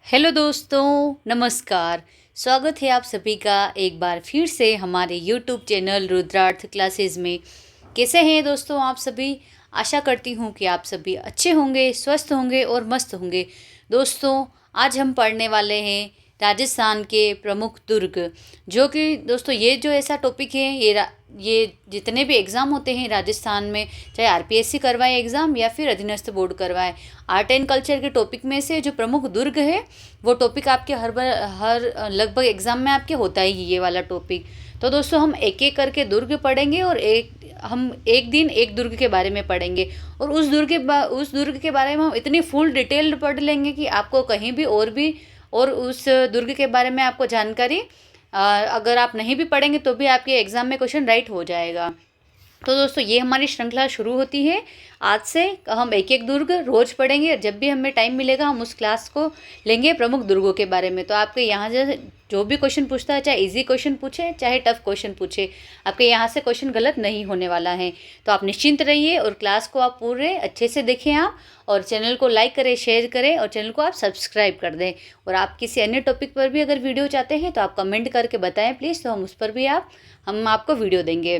Hello दोस्तों, नमस्कार। स्वागत है आप सभी का एक बार फिर से हमारे यूट्यूब चैनल रुद्रार्थ क्लासेस में। कैसे हैं दोस्तों आप सभी? आशा करती हूँ कि आप सभी अच्छे होंगे, स्वस्थ होंगे और मस्त होंगे। दोस्तों, आज हम पढ़ने वाले हैं राजस्थान के प्रमुख दुर्ग, जो कि दोस्तों ये जो ऐसा टॉपिक है, ये जितने भी एग्ज़ाम होते हैं राजस्थान में, चाहे आरपीएससी करवाए एग्ज़ाम या फिर अधीनस्थ बोर्ड करवाए, आर्ट एंड कल्चर के टॉपिक में से जो प्रमुख दुर्ग है वो टॉपिक आपके हर लगभग एग्ज़ाम में आपके होता ही ये वाला टॉपिक। तो दोस्तों हम एक एक करके दुर्ग पढ़ेंगे और हम एक दिन एक दुर्ग के बारे में पढ़ेंगे और उस दुर्ग के बारे में हम इतनी फुल डिटेल पढ़ लेंगे कि आपको कहीं भी और उस दुर्ग के बारे में आपको जानकारी अगर आप नहीं भी पढ़ेंगे तो भी आपके एग्ज़ाम में क्वेश्चन राइट हो जाएगा। तो दोस्तों ये हमारी श्रृंखला शुरू होती है। आज से हम एक एक दुर्ग रोज़ पढ़ेंगे और जब भी हमें टाइम मिलेगा हम उस क्लास को लेंगे प्रमुख दुर्गों के बारे में। तो आपके यहाँ जो भी क्वेश्चन पूछता है, चाहे इजी क्वेश्चन पूछे चाहे टफ क्वेश्चन पूछे, आपके यहाँ से क्वेश्चन गलत नहीं होने वाला है। तो आप निश्चिंत रहिए और क्लास को आप पूरे अच्छे से देखें आप, और चैनल को लाइक करें, शेयर करें और चैनल को आप सब्सक्राइब कर दें। और आप किसी अन्य टॉपिक पर भी अगर वीडियो चाहते हैं तो आप कमेंट करके बताएं प्लीज़, तो हम उस पर भी हम आपको वीडियो देंगे।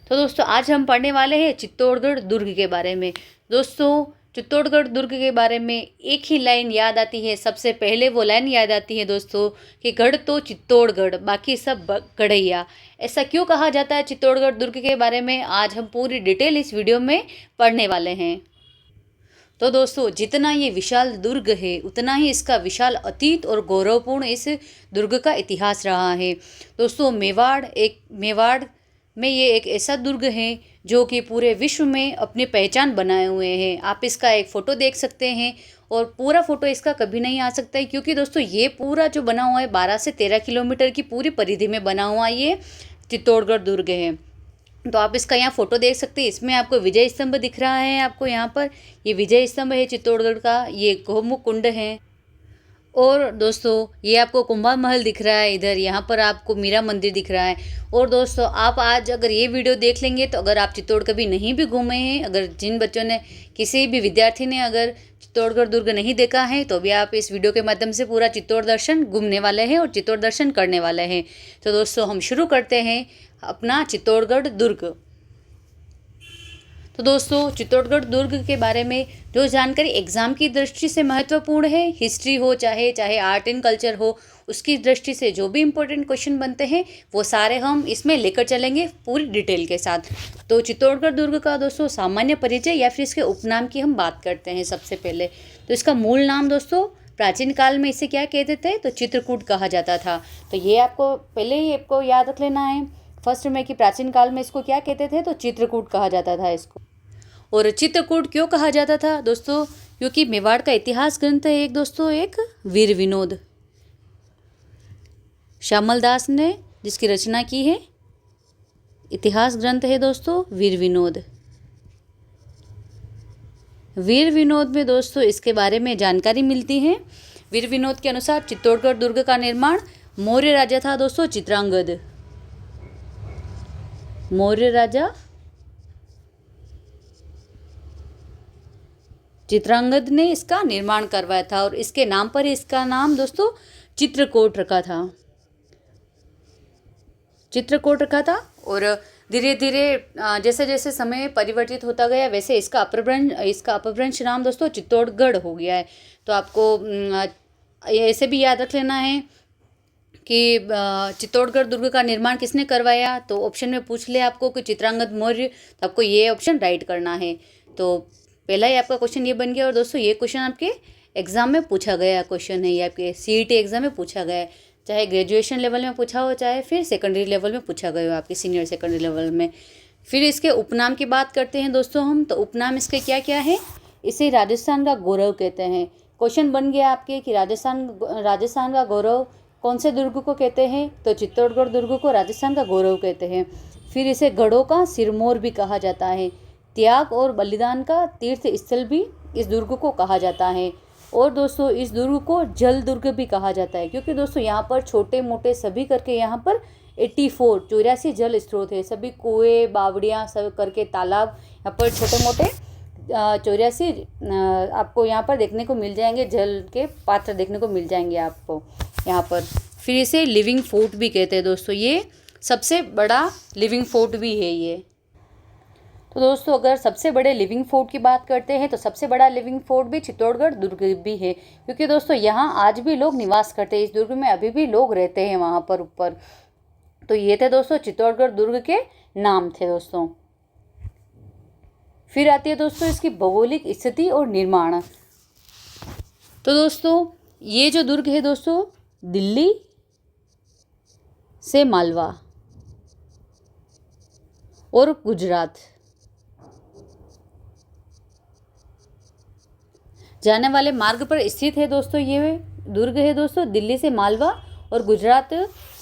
तो दोस्तों आज हम पढ़ने वाले हैं चित्तौड़गढ़ दुर्ग के बारे में। दोस्तों चित्तौड़गढ़ दुर्ग के बारे में एक ही लाइन याद आती है, सबसे पहले वो लाइन याद आती है दोस्तों कि गढ़ तो चित्तौड़गढ़, बाकी सब गढ़ैया। ऐसा क्यों कहा जाता है चित्तौड़गढ़ दुर्ग के बारे में आज हम पूरी डिटेल इस वीडियो में पढ़ने वाले हैं। तो दोस्तों जितना ये विशाल दुर्ग है उतना ही इसका विशाल अतीत और गौरवपूर्ण इस दुर्ग का इतिहास रहा है। दोस्तों मेवाड़ में ये एक ऐसा दुर्ग है जो कि पूरे विश्व में अपनी पहचान बनाए हुए हैं। आप इसका एक फ़ोटो देख सकते हैं और पूरा फ़ोटो इसका कभी नहीं आ सकता है, क्योंकि दोस्तों ये पूरा जो बना हुआ है 12 से 13 किलोमीटर की पूरी परिधि में बना हुआ ये चित्तौड़गढ़ दुर्ग है। तो आप इसका यहाँ फ़ोटो देख सकते हैं। इसमें आपको विजय स्तंभ दिख रहा है, आपको यहाँ पर ये विजय स्तंभ है चित्तौड़गढ़ का, ये गौमुख कुंड है। और दोस्तों ये आपको कुंभा महल दिख रहा है इधर, यहाँ पर आपको मीरा मंदिर दिख रहा है। और दोस्तों आप आज अगर ये वीडियो देख लेंगे तो अगर आप चित्तौड़ कभी नहीं भी घूमे हैं, अगर जिन बच्चों ने किसी भी विद्यार्थी ने अगर चित्तौड़गढ़ दुर्ग नहीं देखा है तो भी आप इस वीडियो के माध्यम से पूरा चित्तौड़ दर्शन घूमने वाले हैं और चित्तौड़ दर्शन करने वाले हैं। तो दोस्तों हम शुरू करते हैं अपना चित्तौड़गढ़ दुर्ग। तो दोस्तों चित्तौड़गढ़ दुर्ग के बारे में जो जानकारी एग्ज़ाम की दृष्टि से महत्वपूर्ण है, हिस्ट्री हो चाहे आर्ट एंड कल्चर हो, उसकी दृष्टि से जो भी इम्पोर्टेंट क्वेश्चन बनते हैं वो सारे हम इसमें लेकर चलेंगे पूरी डिटेल के साथ। तो चित्तौड़गढ़ दुर्ग का दोस्तों सामान्य परिचय या फिर इसके उपनाम की हम बात करते हैं सबसे पहले। तो इसका मूल नाम दोस्तों प्राचीन काल में इसे क्या कहते थे, तो चित्रकूट कहा जाता था। तो ये आपको पहले ही आपको याद रख लेना है फर्स्ट में कि प्राचीन काल में इसको क्या कहते थे, तो चित्रकूट कहा जाता था इसको। और चित्रकूट क्यों कहा जाता था दोस्तों, क्योंकि मेवाड़ का इतिहास ग्रंथ है एक दोस्तों, एक वीर विनोद श्यामल दास ने जिसकी रचना की है, इतिहास ग्रंथ है दोस्तों वीर विनोद। वीर विनोद में दोस्तों इसके बारे में जानकारी मिलती है। वीर विनोद के अनुसार चित्तौड़गढ़ दुर्ग का निर्माण मौर्य राजा था दोस्तों चित्रांगद। मौर्य राजा चित्रांगद ने इसका निर्माण करवाया था और इसके नाम पर इसका नाम दोस्तों चित्रकूट रखा था, चित्रकूट रखा था। और धीरे धीरे जैसे जैसे समय परिवर्तित होता गया वैसे इसका अपभ्रंश नाम दोस्तों चित्तौड़गढ़ हो गया है। तो आपको ऐसे भी याद रख लेना है कि चित्तौड़गढ़ दुर्ग का निर्माण किसने करवाया, तो ऑप्शन में पूछ ले आपको कि चित्रांगद मौर्य, तो आपको ये ऑप्शन राइट करना है। तो पहला ही आपका क्वेश्चन ये बन गया। और दोस्तों ये क्वेश्चन आपके एग्ज़ाम में पूछा गया क्वेश्चन है, ये आपके सीईटी एग्ज़ाम में पूछा गया है, चाहे ग्रेजुएशन लेवल में पूछा हो चाहे फिर सेकेंडरी लेवल में पूछा गया हो आपके सीनियर सेकेंडरी लेवल में। फिर इसके उपनाम की बात करते हैं दोस्तों हम। तो उपनाम इसके क्या क्या है, इसे राजस्थान का गौरव कहते हैं। क्वेश्चन बन गया आपके कि राजस्थान का गौरव कौन से दुर्ग को कहते हैं, तो चित्तौड़गढ़ दुर्ग को राजस्थान का गौरव कहते हैं। फिर इसे गढ़ों का सिरमौर भी कहा जाता है। त्याग और बलिदान का तीर्थ स्थल भी इस दुर्ग को कहा जाता है। और दोस्तों इस दुर्ग को जल दुर्ग भी कहा जाता है, क्योंकि दोस्तों यहाँ पर छोटे मोटे सभी करके यहाँ पर 84 जल स्रोत है, सभी कुएँ बावड़ियाँ सब करके तालाब यहाँ पर छोटे मोटे 84 आपको यहाँ पर देखने को मिल जाएंगे, जल के पात्र देखने को मिल जाएंगे आपको यहाँ पर। फिर इसे लिविंग फोर्ट भी कहते हैं दोस्तों, ये सबसे बड़ा लिविंग फोर्ट भी है ये। तो दोस्तों अगर सबसे बड़े लिविंग फोर्ट की बात करते हैं तो सबसे बड़ा लिविंग फोर्ट भी चित्तौड़गढ़ दुर्ग भी है, क्योंकि दोस्तों यहाँ आज भी लोग निवास करते हैं, इस दुर्ग में अभी भी लोग रहते हैं वहाँ पर ऊपर। तो ये थे दोस्तों चित्तौड़गढ़ दुर्ग के नाम थे दोस्तों। फिर आती है दोस्तों इसकी भौगोलिक स्थिति और निर्माण। तो दोस्तों ये जो दुर्ग है दोस्तों, दिल्ली से मालवा और गुजरात जाने वाले मार्ग पर स्थित है दोस्तों। ये दुर्ग है दोस्तों दिल्ली से मालवा और गुजरात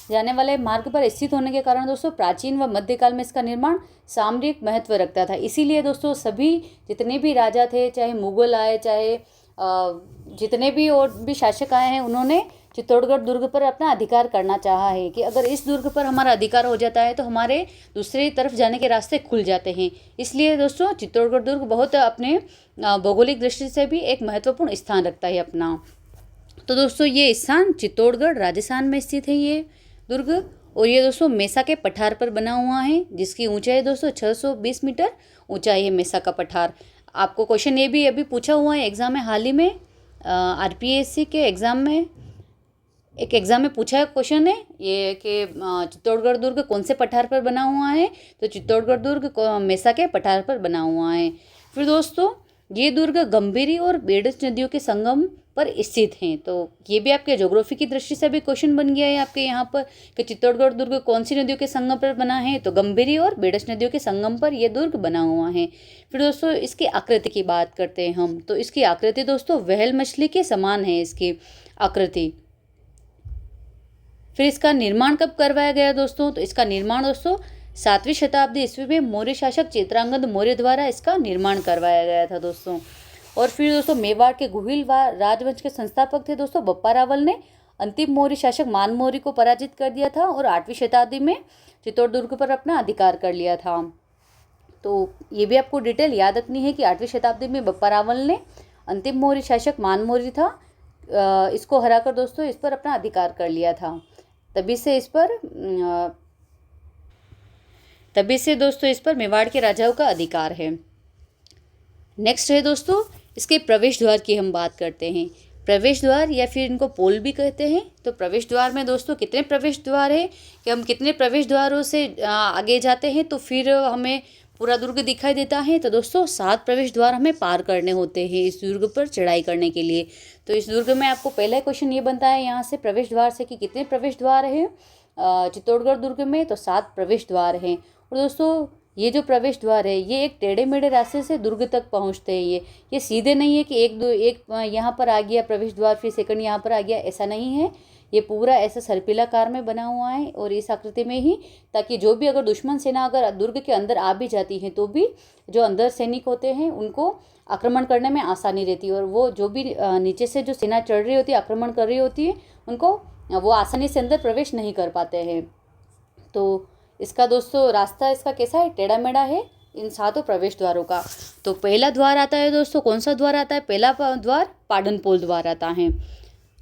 जाने वाले मार्ग पर स्थित होने के कारण दोस्तों प्राचीन व मध्यकाल में इसका निर्माण सामरिक महत्व रखता था। इसीलिए दोस्तों सभी जितने भी राजा थे, चाहे मुगल आए, चाहे जितने भी और भी शासक आए हैं, उन्होंने चित्तौड़गढ़ दुर्ग पर अपना अधिकार करना चाहा है कि अगर इस दुर्ग पर हमारा अधिकार हो जाता है तो हमारे दूसरी तरफ जाने के रास्ते खुल जाते हैं। इसलिए दोस्तों चित्तौड़गढ़ दुर्ग बहुत अपने भौगोलिक दृष्टि से भी एक महत्वपूर्ण स्थान रखता है अपना। तो दोस्तों ये स्थान चित्तौड़गढ़ राजस्थान में स्थित है ये दुर्ग, और ये दोस्तों मेसा के पठार पर बना हुआ है, जिसकी ऊंचाई दोस्तों 620 मीटर ऊंचाई है मेसा का पठार। आपको क्वेश्चन ये भी अभी पूछा हुआ है एग्ज़ाम में, हाल ही में आरपीएससी के एग्ज़ाम में एक एग्ज़ाम में पूछा है क्वेश्चन है ये कि चित्तौड़गढ़ दुर्ग कौन से पठार पर बना हुआ है, तो चित्तौड़गढ़ दुर्ग मेसा के पठार पर बना हुआ है। फिर दोस्तों ये दुर्ग गंभीरी और बेडस नदियों के संगम पर स्थित हैं। तो ये भी आपके ज्योग्राफी की दृष्टि से भी क्वेश्चन बन गया है आपके यहाँ पर कि चित्तौड़गढ़ दुर्ग कौन सी नदियों के संगम पर बना है, तो गंभीरी और बेडस नदियों के संगम पर यह दुर्ग बना हुआ है। फिर दोस्तों इसकी आकृति की बात करते हैं हम, तो इसकी आकृति दोस्तों व्हेल मछली के समान है इसकी आकृति। फिर इसका निर्माण कब करवाया गया दोस्तों, तो इसका निर्माण दोस्तों 7वीं शताब्दी ईस्वी में मौर्य शासक चित्रांगद मौर्य द्वारा इसका निर्माण करवाया गया था दोस्तों। और फिर दोस्तों मेवाड़ के गुहिल राजवंश के संस्थापक थे दोस्तों बप्पा रावल ने अंतिम मौर्य शासक मान मौर्य को पराजित कर दिया था और 8वीं शताब्दी में चित्तौड़ दुर्ग पर अपना अधिकार कर लिया था। तो ये भी आपको डिटेल याद रखनी है कि 8वीं शताब्दी में बप्पा रावल ने अंतिम मौर्य शासक मान मौर्य था, इसको हराकर दोस्तों इस पर अपना अधिकार कर लिया था। तभी से दोस्तों इस पर मेवाड़ के राजाओं का अधिकार है। नेक्स्ट है दोस्तों इसके प्रवेश द्वार की हम बात करते हैं। प्रवेश द्वार या फिर इनको पोल भी कहते हैं। तो प्रवेश द्वार में दोस्तों कितने प्रवेश द्वार है कि हम कितने प्रवेश द्वारों से आगे जाते हैं तो फिर हमें पूरा दुर्ग दिखाई देता है। तो दोस्तों 7 प्रवेश द्वार हमें पार करने होते हैं इस दुर्ग पर चढ़ाई करने के लिए। तो इस दुर्ग में आपको पहला क्वेश्चन ये बनता है यहाँ से प्रवेश द्वार से कि कितने प्रवेश द्वार हैं चित्तौड़गढ़ दुर्ग में, तो 7 प्रवेश द्वार हैं। और दोस्तों ये जो प्रवेश द्वार है ये एक टेढ़े मेढ़े रास्ते से दुर्ग तक पहुँचते हैं। ये सीधे नहीं है कि एक यहाँ पर आ गया प्रवेश द्वार फिर सेकंड यहाँ पर आ गया, ऐसा नहीं है। ये पूरा ऐसा सर्पिलाकार में बना हुआ है और इस आकृति में ही, ताकि जो भी अगर दुश्मन सेना अगर दुर्ग के अंदर आ भी जाती है तो भी जो अंदर सैनिक होते हैं उनको आक्रमण करने में आसानी रहती है, और वो जो भी नीचे से जो सेना चढ़ रही होती है आक्रमण कर रही होती है उनको वो आसानी से अंदर प्रवेश नहीं कर पाते हैं। तो इसका दोस्तों रास्ता इसका कैसा है, टेढ़ा मेढ़ा है इन 7 प्रवेश द्वारों का। तो पहला द्वार आता है दोस्तों, कौन सा द्वार आता है, पहला द्वार पाडन पोल द्वार आता है।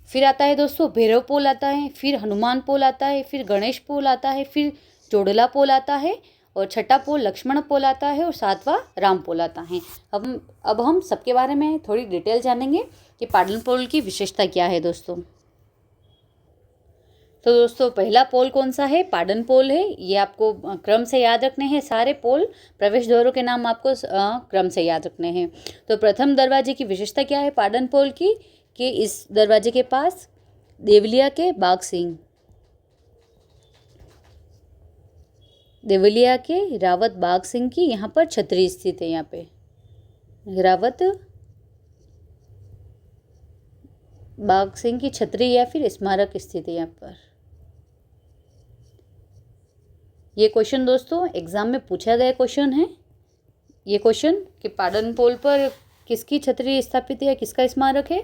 फिर आता है दोस्तों भैरव पोल आता है, फिर हनुमान पोल आता है, फिर गणेश पोल आता है, फिर जोड़ला पोल आता है, और छठा पोल लक्ष्मण पोल आता है, और 7वां राम पोल आता है। अब हम सबके बारे में थोड़ी डिटेल जानेंगे कि पाडन पोल की विशेषता क्या है दोस्तों। तो दोस्तों पहला पोल कौन सा है, पाडन पोल है। ये आपको क्रम से याद रखने हैं, सारे पोल प्रवेश द्वारों के नाम आपको क्रम से याद रखने हैं। तो प्रथम दरवाजे की विशेषता क्या है पाडन पोल की, कि इस दरवाजे के पास देवलिया के रावत बाघ सिंह की यहाँ पर छतरी स्थित है। यहाँ पे रावत बाघ सिंह की छतरी या फिर स्मारक स्थित है यहाँ पर। ये क्वेश्चन दोस्तों एग्जाम में पूछा गया क्वेश्चन है। ये क्वेश्चन कि पाडन पोल पर किसकी छतरी स्थापित है, किसका स्मारक है,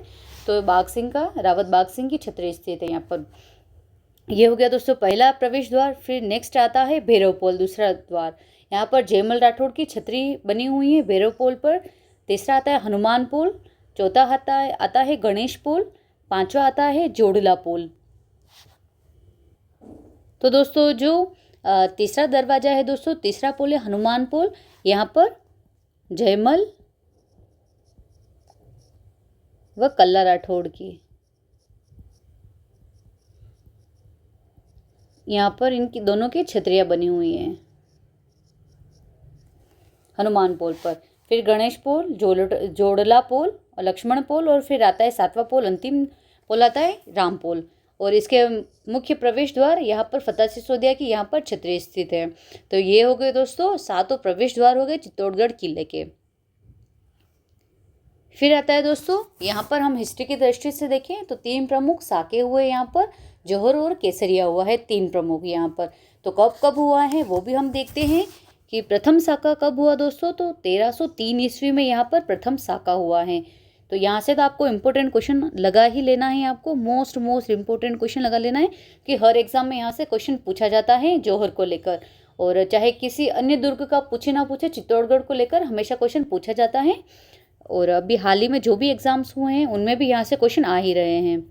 तो बाघ सिंह का, रावत बाघ सिंह की छतरी स्थित है यहाँ पर। ये हो गया दोस्तों पहला प्रवेश द्वार। फिर नेक्स्ट आता है भैरव पोल, दूसरा द्वार। यहाँ पर जयमल राठौड़ की छतरी बनी हुई है भैरव पोल पर। तीसरा आता है हनुमान पुल, चौथा आता है गणेश पुल, पांचवा आता है जोड़ला पुल। तो दोस्तों जो तीसरा दरवाजा है दोस्तों, तीसरा पुल है हनुमान पुल। यहाँ पर जयमल व कल्ला राठौड़ की, यहाँ पर इनकी दोनों की छतरियाँ बनी हुई हैं हनुमान पुल पर। फिर गणेश पुल, जोड़ला पुल और लक्ष्मण पुल, और फिर आता है सातवां पुल, अंतिम पुल आता है राम पुल। और इसके मुख्य प्रवेश द्वार यहाँ पर फतेह सिसोदिया की यहाँ पर छतरी स्थित है। तो ये हो गए दोस्तों सातों प्रवेश द्वार हो गए चित्तौड़गढ़ किले के। फिर आता है दोस्तों यहाँ पर हम हिस्ट्री की दृष्टि से देखें तो 3 प्रमुख साके हुए यहाँ पर, जौहर और केसरिया हुआ है 3 प्रमुख यहाँ पर। तो कब कब हुआ है वो भी हम देखते हैं कि प्रथम साका कब हुआ दोस्तों, तो 1303 ईस्वी में यहाँ पर प्रथम साका हुआ है। तो यहाँ से तो आपको इम्पोर्टेंट क्वेश्चन लगा ही लेना है, आपको मोस्ट इम्पोर्टेंट क्वेश्चन लगा लेना है कि हर एग्जाम में यहाँ से क्वेश्चन पूछा जाता है जौहर को लेकर, और चाहे किसी अन्य दुर्ग का पूछे ना पूछे, चित्तौड़गढ़ को लेकर हमेशा क्वेश्चन पूछा जाता है। और अभी हाल ही में जो भी एग्जाम्स हुए हैं उनमें भी यहाँ से क्वेश्चन आ ही रहे हैं।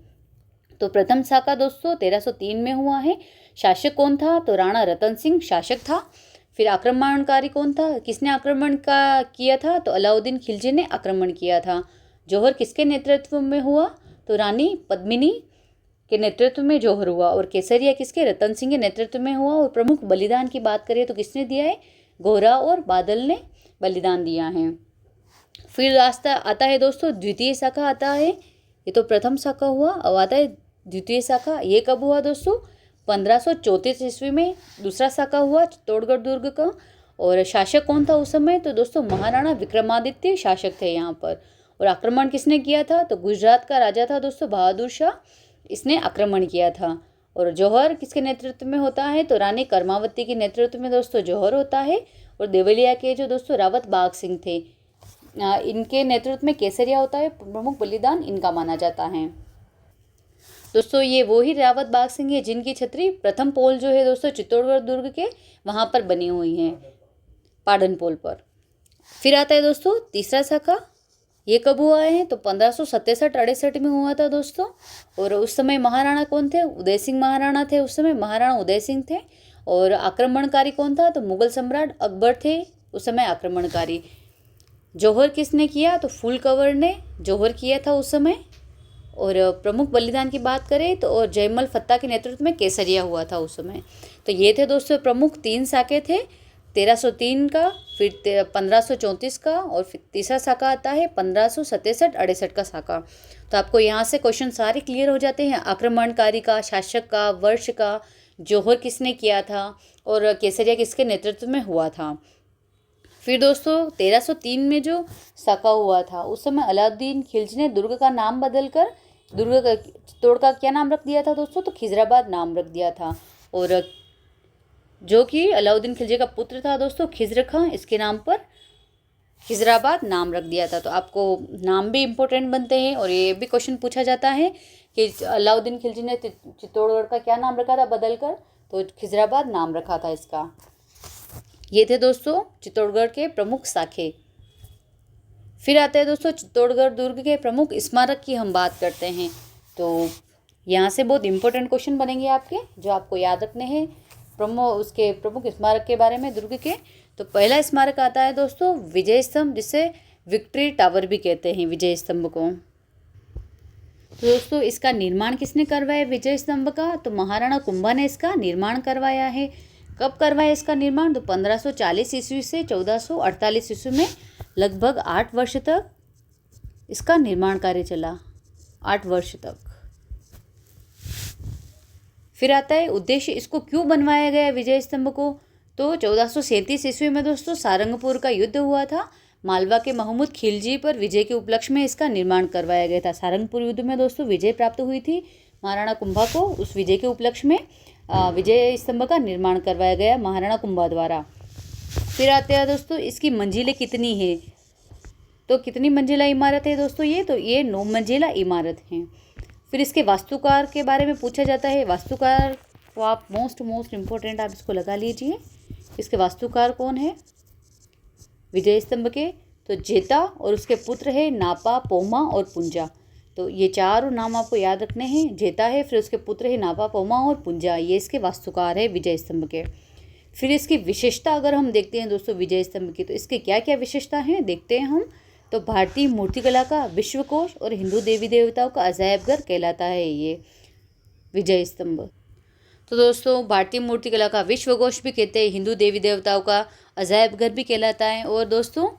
तो प्रथम साका दोस्तों 1303 में हुआ है। शासक कौन था, तो राणा रतन सिंह शासक था। फिर आक्रमणकारी कौन था, किसने आक्रमण किया था, तो अलाउद्दीन खिलजी ने आक्रमण किया था। जौहर किसके नेतृत्व में हुआ, तो रानी पद्मिनी के नेतृत्व में जौहर हुआ। और केसरिया किसके, रतन सिंह के नेतृत्व में हुआ। और प्रमुख बलिदान की बात करें तो किसने दिया है, गोरा और बादल ने बलिदान दिया है। फिर रास्ता आता है दोस्तों द्वितीय शाखा आता है, ये तो प्रथम शाखा हुआ। अब आता है द्वितीय शाखा, ये कब हुआ दोस्तों, 1534 ईस्वी में दूसरा शाखा हुआ चित्तौड़गढ़ दुर्ग का। और शासक कौन था उस समय, तो दोस्तों महाराणा विक्रमादित्य शासक थे यहाँ पर। और आक्रमण किसने किया था, तो गुजरात का राजा था दोस्तों बहादुर शाह, इसने आक्रमण किया था। और जौहर किसके नेतृत्व में होता है, तो रानी कर्मावती के नेतृत्व में दोस्तों जौहर होता है। और देवलिया के जो दोस्तों रावत बाघ सिंह थे, इनके नेतृत्व में केसरिया होता है। प्रमुख बलिदान इनका माना जाता है दोस्तों। ये वो ही रावत बाघ सिंह है जिनकी छतरी प्रथम पोल जो है दोस्तों चित्तौड़गढ़ दुर्ग के वहाँ पर बनी हुई है, पाटन पोल पर। फिर आता है दोस्तों तीसरा शाखा, ये कब हुआ है, तो 1567-68 में हुआ था दोस्तों। और उस समय महाराणा कौन थे, उदय सिंह महाराणा थे उस समय, महाराणा उदय सिंह थे। और आक्रमणकारी कौन था, तो मुगल सम्राट अकबर थे उस समय आक्रमणकारी। जौहर किसने किया, तो फुल कंवर ने जौहर किया था उस समय। और प्रमुख बलिदान की बात करें तो और जयमल फत्ता के नेतृत्व में केसरिया हुआ था उस समय। तो ये थे दोस्तों प्रमुख 3 शाखे थे, 1303 का, फिर 1534 का, और फिर तीसरा शाखा आता है 1567-68 का शाखा। तो आपको यहाँ से क्वेश्चन सारे क्लियर हो जाते हैं, आक्रमणकारी का, शासक का, वर्ष का, जौहर किसने किया था, और केसरिया किसके नेतृत्व में हुआ था। फिर दोस्तों 1303 में जो शाखा हुआ था उस समय अलाउद्दीन खिलजी ने दुर्ग का नाम बदलकर दुर्ग का चित्तौड़ का क्या नाम रख दिया था दोस्तों, तो खिजराबाद नाम रख दिया था। और जो कि अलाउद्दीन खिलजी का पुत्र था दोस्तों खिज्र खां, इसके नाम पर खिजराबाद नाम रख दिया था। तो आपको नाम भी इम्पोर्टेंट बनते हैं। और ये भी क्वेश्चन पूछा जाता है कि अलाउद्दीन खिलजी ने चित्तौड़गढ़ का क्या नाम रखा था बदलकर, तो खिजराबाद नाम रखा था इसका। ये थे दोस्तों चित्तौड़गढ़ के प्रमुख शाखे। फिर आते हैं दोस्तों चित्तौड़गढ़ दुर्ग के प्रमुख स्मारक की हम बात करते हैं। तो यहाँ से बहुत इंपॉर्टेंट क्वेश्चन बनेंगे आपके, जो आपको याद रखने हैं उसके प्रमुख स्मारक के बारे में दुर्ग के। तो पहला स्मारक आता है दोस्तों विजय स्तंभ, जिसे विक्ट्री टावर भी कहते हैं विजय स्तंभ को। तो दोस्तों इसका निर्माण किसने करवाया विजय स्तंभ का, तो महाराणा कुंभा ने इसका निर्माण करवाया है। कब करवाया इसका निर्माण, तो 1540 ईस्वी से 1448 ईस्वी में लगभग 8 वर्ष तक इसका निर्माण कार्य चला, 8 वर्ष तक। फिर आता है उद्देश्य, इसको क्यों बनवाया गया विजय स्तंभ को, तो 1437 ईस्वी में दोस्तों सारंगपुर का युद्ध हुआ था। मालवा के महमूद खिलजी पर विजय के उपलक्ष्य में इसका निर्माण करवाया गया था। सारंगपुर युद्ध में दोस्तों विजय प्राप्त हुई थी महाराणा कुंभा को, उस विजय के उपलक्ष्य में विजय स्तंभ का निर्माण करवाया गया महाराणा कुंभा द्वारा। फिर आते हैं दोस्तों इसकी मंजिलें कितनी है, तो कितनी मंजिला इमारत है दोस्तों ये, तो ये 9 मंजिला इमारत है। फिर इसके वास्तुकार के बारे में पूछा जाता है। वास्तुकार को आप मोस्ट इम्पोर्टेंट आप इसको लगा लीजिए, इसके वास्तुकार कौन है विजय स्तंभ के, तो जेता और उसके पुत्र है नापा, पोमा और पुंजा। तो ये चारों नाम आपको याद रखने हैं। जेता है, फिर उसके पुत्र है नापा, पोमा और पुंजा, ये इसके वास्तुकार है विजय स्तंभ के। फिर इसकी विशेषता अगर हम देखते हैं दोस्तों विजय स्तंभ की, तो इसके क्या क्या विशेषता हैं देखते हैं हम। तो भारतीय मूर्तिकला का विश्वकोश और हिंदू देवी देवताओं का अजायब घर कहलाता है ये विजय स्तंभ। तो दोस्तों भारतीय मूर्तिकला का विश्वकोश भी कहते हैं, हिंदू देवी देवताओं का अजायब घर भी कहलाता है। और दोस्तों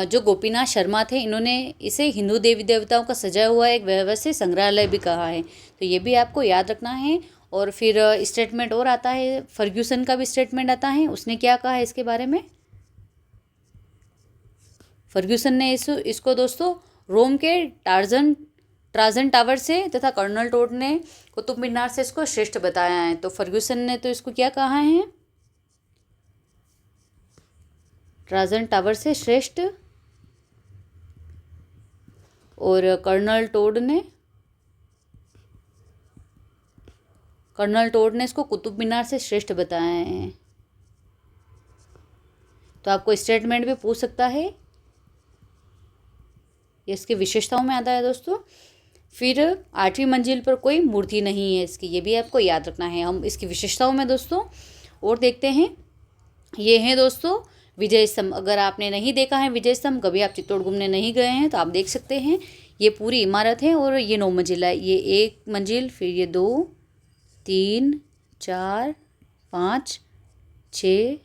जो गोपीनाथ शर्मा थे, इन्होंने इसे हिंदू देवी देवताओं का सजा हुआ एक व्यवस्थित संग्रहालय भी कहा है। तो ये भी आपको याद रखना है। और फिर स्टेटमेंट और आता है, फर्ग्यूसन का भी स्टेटमेंट आता है। उसने क्या कहा है इसके बारे में? फर्ग्यूसन ने इसको दोस्तों रोम के ट्राजन टावर से तथा कर्नल टोड ने कुतुब मीनार से इसको श्रेष्ठ बताया है। तो फर्ग्यूसन ने तो इसको क्या कहा है? ट्राजन टावर से श्रेष्ठ। और कर्नल टोड ने इसको कुतुब मीनार से श्रेष्ठ बताया है। तो आपको स्टेटमेंट भी पूछ सकता है, ये इसकी विशेषताओं में आता है दोस्तों। फिर 8वीं मंजिल पर कोई मूर्ति नहीं है इसकी, ये भी आपको याद रखना है। हम इसकी विशेषताओं में दोस्तों और देखते हैं। ये हैं दोस्तों विजय स्तंभ। अगर आपने नहीं देखा है विजय स्तंभ, कभी आप चित्तौड़ घूमने नहीं गए हैं, तो आप देख सकते हैं। ये पूरी इमारत है और ये 9 मंजिला है। ये 1 मंजिल, फिर ये 2, 3, 4, 5, 6,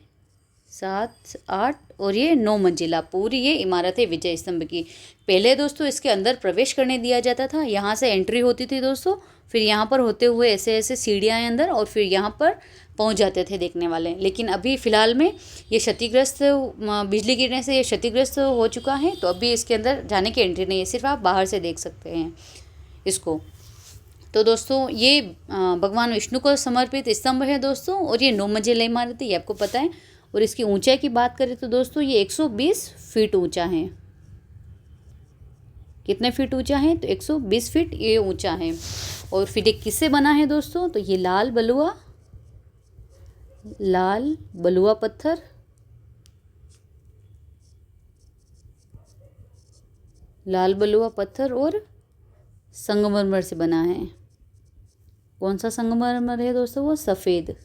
7, 8 और ये 9 मंजिला पूरी ये इमारत है विजय स्तंभ की। पहले दोस्तों इसके अंदर प्रवेश करने दिया जाता था, यहाँ से एंट्री होती थी दोस्तों। फिर यहाँ पर होते हुए ऐसे ऐसे सीढ़ियाँ हैं अंदर, और फिर यहाँ पर पहुँच जाते थे देखने वाले। लेकिन अभी फ़िलहाल में ये क्षतिग्रस्त, बिजली गिरने से ये क्षतिग्रस्त हो चुका है। तो अभी इसके अंदर जाने की एंट्री नहीं है, सिर्फ आप बाहर से देख सकते हैं इसको। तो दोस्तों ये भगवान विष्णु को समर्पित स्तंभ है दोस्तों। और ये 9 मंजिला इमारत है, ये आपको पता है। और इसकी ऊंचाई की बात करें तो दोस्तों ये 120 फीट ऊंचा है। कितने फीट ऊंचा है? तो 120 फीट ये ऊंचा है। और फिर ये किससे बना है दोस्तों? तो ये लाल बलुआ पत्थर और संगमरमर से बना है। कौन सा संगमरमर है दोस्तों? वो सफ़ेद,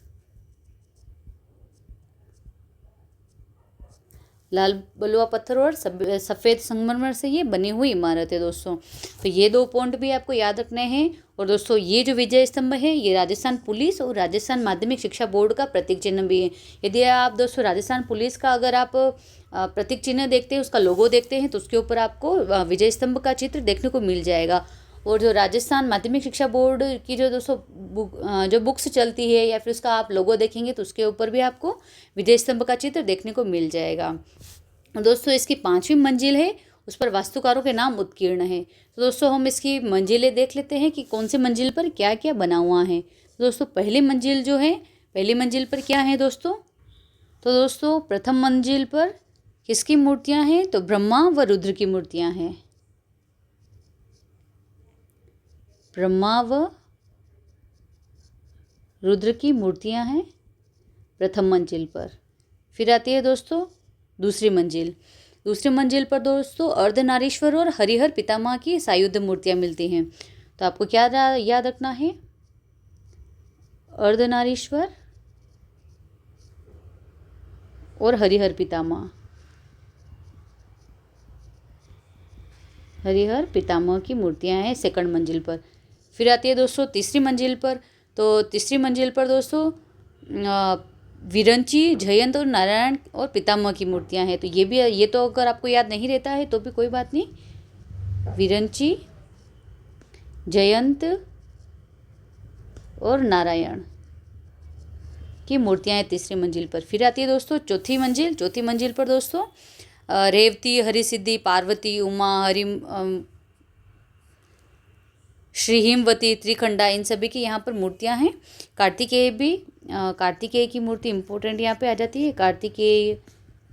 लाल बलुआ पत्थर और सफ़ेद संगमरमर से ये बनी हुई इमारत है दोस्तों। तो ये 2 पॉइंट भी आपको याद रखने हैं। और दोस्तों ये जो विजय स्तंभ है, ये राजस्थान पुलिस और राजस्थान माध्यमिक शिक्षा बोर्ड का प्रतीक चिन्ह भी है। यदि आप दोस्तों राजस्थान पुलिस का अगर आप प्रतीक चिन्ह देखते हैं, उसका लोगो देखते हैं, तो उसके ऊपर आपको विजय स्तंभ का चित्र देखने को मिल जाएगा। और जो राजस्थान माध्यमिक शिक्षा बोर्ड की जो दोस्तों जो बुक्स चलती है, या फिर उसका आप लोगो देखेंगे, तो उसके ऊपर भी आपको विजय स्तंभ का चित्र देखने को मिल जाएगा। दोस्तों इसकी 5वीं मंजिल है, उस पर वास्तुकारों के नाम उत्कीर्ण है। तो दोस्तों हम इसकी मंजिलें देख लेते हैं कि कौन सी मंजिल पर क्या क्या बना हुआ है। तो दोस्तों पहली मंजिल पर क्या है दोस्तों? तो दोस्तों प्रथम मंजिल पर किसकी मूर्तियां हैं? तो ब्रह्मा व रुद्र की मूर्तियां हैं। ब्रह्मा व रुद्र की मूर्तियां हैं प्रथम मंजिल पर। फिर आती है दोस्तों दूसरी मंजिल पर दोस्तों अर्धनारीश्वर और हरिहर पितामह की सायुध मूर्तियां मिलती हैं। तो आपको क्या याद रखना है? अर्धनारीश्वर और हरिहर पितामह की मूर्तियां हैं सेकंड मंजिल पर। फिर आती है दोस्तों तीसरी मंजिल पर। तो तीसरी मंजिल पर दोस्तों विरंची, जयंत और नारायण और पितामह की मूर्तियां हैं। तो ये तो अगर आपको याद नहीं रहता है तो भी कोई बात नहीं। विरंची, जयंत और नारायण की मूर्तियां हैं तीसरी मंजिल पर। फिर आती है दोस्तों चौथी मंजिल पर दोस्तों रेवती, हरिसिद्धि, पार्वती, उमा, श्री हिमवती, त्रिखंडा, इन सभी की यहाँ पर मूर्तियाँ हैं। कार्तिकेय की मूर्ति इम्पोर्टेंट यहाँ पे आ जाती है। कार्तिकेय,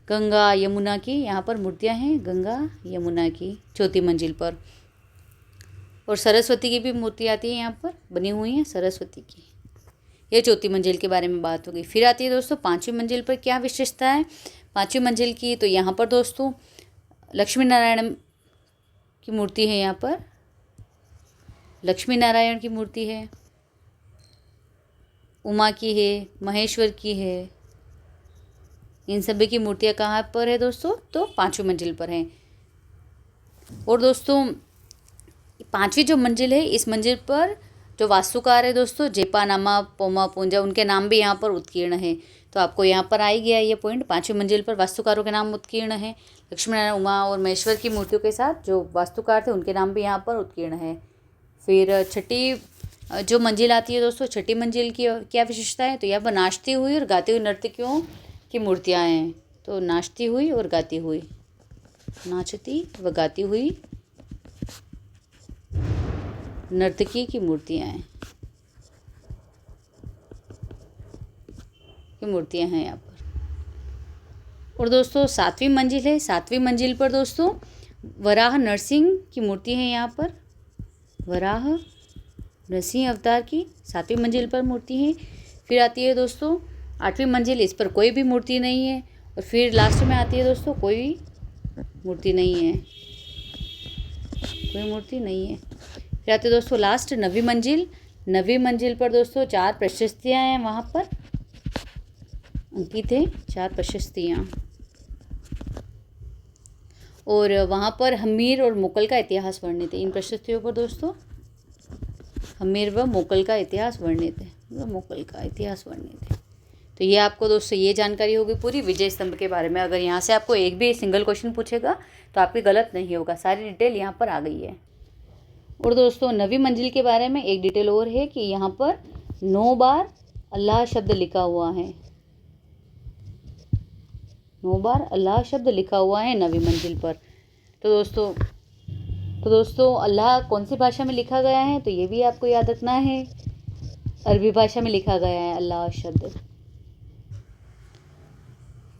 गंगा, यमुना की यहाँ पर मूर्तियाँ हैं, गंगा यमुना की चौथी मंजिल पर। और सरस्वती की भी मूर्ति आती है, यहाँ पर बनी हुई है सरस्वती की। ये चौथी मंजिल के बारे में बात होगी। फिर आती है दोस्तों 5वीं मंजिल पर क्या विशेषता है 5वीं मंजिल की? तो यहाँ पर दोस्तों लक्ष्मी नारायण की मूर्ति है यहाँ पर, लक्ष्मी नारायण की मूर्ति है, उमा की है, महेश्वर की है। इन सभी की मूर्तियाँ कहाँ पर है दोस्तों? तो 5वीं मंजिल पर हैं। और दोस्तों 5वीं जो मंजिल है, इस मंजिल पर जो वास्तुकार है दोस्तों, जेपानामा पोमा पूंजा, उनके नाम भी यहाँ पर उत्कीर्ण है। तो आपको यहाँ पर आ ही गया ये पॉइंट, 5वीं मंजिल पर वास्तुकारों के नाम उत्कीर्ण है। लक्ष्मी नारायण, उमा और महेश्वर की मूर्तियों के साथ जो वास्तुकार थे उनके नाम भी यहाँ पर उत्कीर्ण है। फिर छठी जो मंजिल आती है दोस्तों, छठी मंजिल की क्या विशेषता है? तो यहाँ पर नाचती हुई और गाती हुई नर्तकियों की मूर्तियाँ हैं। तो नाचती हुई और गाती हुई, नाचती व गाती हुई नर्तकी की मूर्तियाँ हैं, यहाँ पर। और दोस्तों 7वीं मंजिल है, 7वीं मंजिल पर दोस्तों वराह नरसिंह की मूर्ति है। यहाँ पर वराह नरसिंह अवतार की 7वीं मंजिल पर मूर्ति है। फिर आती है दोस्तों 8वीं मंजिल, इस पर कोई भी मूर्ति नहीं है। और फिर लास्ट में आती है दोस्तों, कोई मूर्ति नहीं है, कोई मूर्ति नहीं है। फिर आती है दोस्तों लास्ट 9वीं मंजिल, 9वीं मंजिल पर दोस्तों 4 प्रशस्तियाँ हैं, वहाँ पर अंकित है 4 प्रशस्तियाँ। और वहाँ पर हमीर और मोकल का इतिहास वर्णित है। इन प्रशस्तियों पर दोस्तों हमीर व मोकल का इतिहास वर्णित है, मोकल का इतिहास वर्णित है। तो ये आपको दोस्तों ये जानकारी होगी पूरी विजय स्तंभ के बारे में। अगर यहाँ से आपको एक भी सिंगल क्वेश्चन पूछेगा तो आपकी गलत नहीं होगा, सारी डिटेल यहाँ पर आ गई है। और दोस्तों 9वीं मंजिल के बारे में एक डिटेल और है कि यहाँ पर 9 बार अल्लाह शब्द लिखा हुआ है, 9 बार अल्लाह शब्द लिखा हुआ है 9वीं मंजिल पर। तो दोस्तों अल्लाह कौन सी भाषा में लिखा गया है? तो ये भी आपको याद रखना है, अरबी भाषा में लिखा गया है अल्लाह शब्द।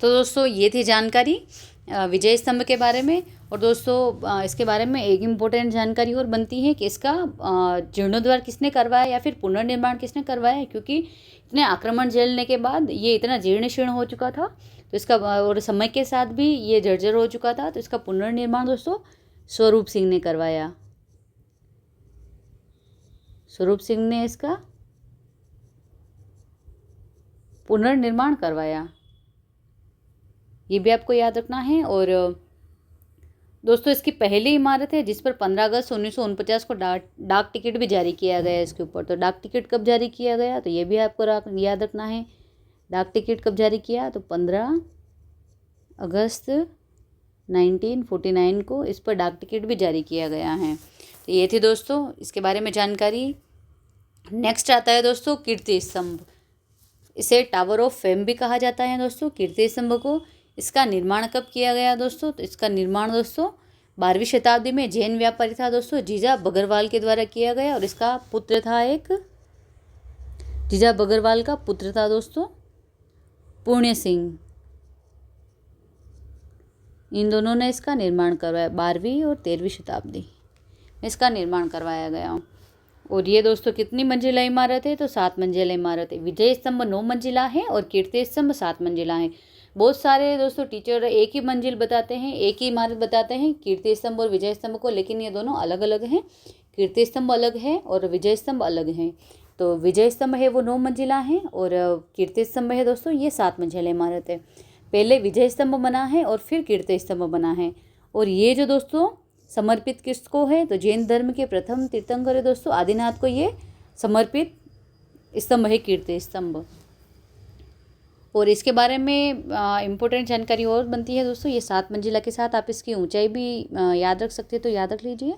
तो दोस्तों ये थी जानकारी विजय स्तंभ के बारे में। और दोस्तों इसके बारे में एक इम्पोर्टेंट जानकारी और बनती है कि इसका जीर्णोद्धार किसने करवाया या फिर पुनर्निर्माण किसने करवाया, क्योंकि इतने आक्रमण झेलने के बाद ये इतना जीर्ण शीर्ण हो चुका था। तो इसका और समय के साथ भी ये जर्जर हो चुका था। तो इसका पुनर्निर्माण दोस्तों स्वरूप सिंह ने करवाया, स्वरूप सिंह ने इसका पुनर्निर्माण करवाया, ये भी आपको याद रखना है। और दोस्तों इसकी पहली इमारत है जिस पर 15 अगस्त 1949 को डाक टिकट भी जारी किया गया इसके ऊपर। तो डाक टिकट कब जारी किया गया? तो ये भी आपको याद रखना है, डाक टिकट कब जारी किया? तो 15 अगस्त 1949 को इस पर डाक टिकट भी जारी किया गया है। तो ये थी दोस्तों इसके बारे में जानकारी। नेक्स्ट आता है दोस्तों कीर्ति स्तंभ। इसे टावर ऑफ फेम भी कहा जाता है दोस्तों, कीर्ति स्तंभ को। इसका निर्माण कब किया गया दोस्तों? तो इसका निर्माण दोस्तों 12वीं शताब्दी में जैन व्यापारी था दोस्तों जीजा बगरवाल के द्वारा किया गया। और इसका पुत्र था एक, जीजा बगरवाल का पुत्र था दोस्तों पुण्य सिंह। इन दोनों ने इसका निर्माण करवाया, 12वीं और 13वीं शताब्दी में इसका निर्माण करवाया गया। और ये दोस्तों कितनी मंजिला इमारत है? तो 7 मंजिला इमारत है। विजय स्तंभ 9 मंजिला है और कीर्ति स्तंभ 7 मंजिला है। बहुत सारे दोस्तों टीचर एक ही मंजिल बताते हैं, एक ही इमारत बताते हैं कीर्ति स्तंभ और विजय स्तंभ को, लेकिन ये दोनों अलग अलग हैं। कीर्ति स्तंभ अलग है और विजय स्तंभ अलग है। तो विजय स्तंभ है वो 9 मंजिला है और कीर्ति स्तंभ है दोस्तों ये 7 मंजिला इमारत है। पहले विजय स्तंभ बना है और फिर कीर्ति स्तंभ बना है। और ये जो दोस्तों समर्पित किसको है? तो जैन धर्म के प्रथम तीर्थंकर है दोस्तों आदिनाथ को ये समर्पित स्तंभ है कीर्ति स्तंभ। और इसके बारे में इम्पोर्टेंट जानकारी और बनती है दोस्तों, ये 7 मंजिला के साथ आप इसकी ऊंचाई भी याद रख सकते हैं, तो याद रख लीजिए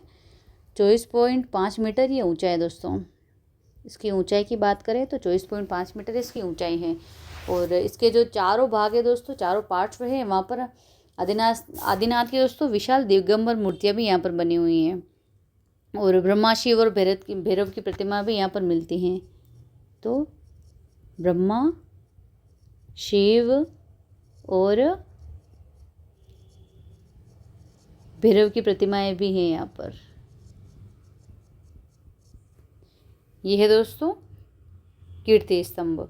24.5 मीटर ये ऊंचाई है दोस्तों। इसकी ऊंचाई की बात करें तो 24.5 मीटर इसकी ऊंचाई है। और इसके जो चारों भाग है दोस्तों, चारों पार्ट्स है, वहाँ पर आदिनाथ की दोस्तों विशाल दिगंबर मूर्तियाँ भी यहाँ पर बनी हुई हैं। और ब्रह्मा, शिव और भैरव की प्रतिमा भी यहाँ पर मिलती हैं। तो ब्रह्मा, शिव और भैरव की प्रतिमाएं भी हैं यहाँ पर। ये है दोस्तों कीर्ति स्तंभ।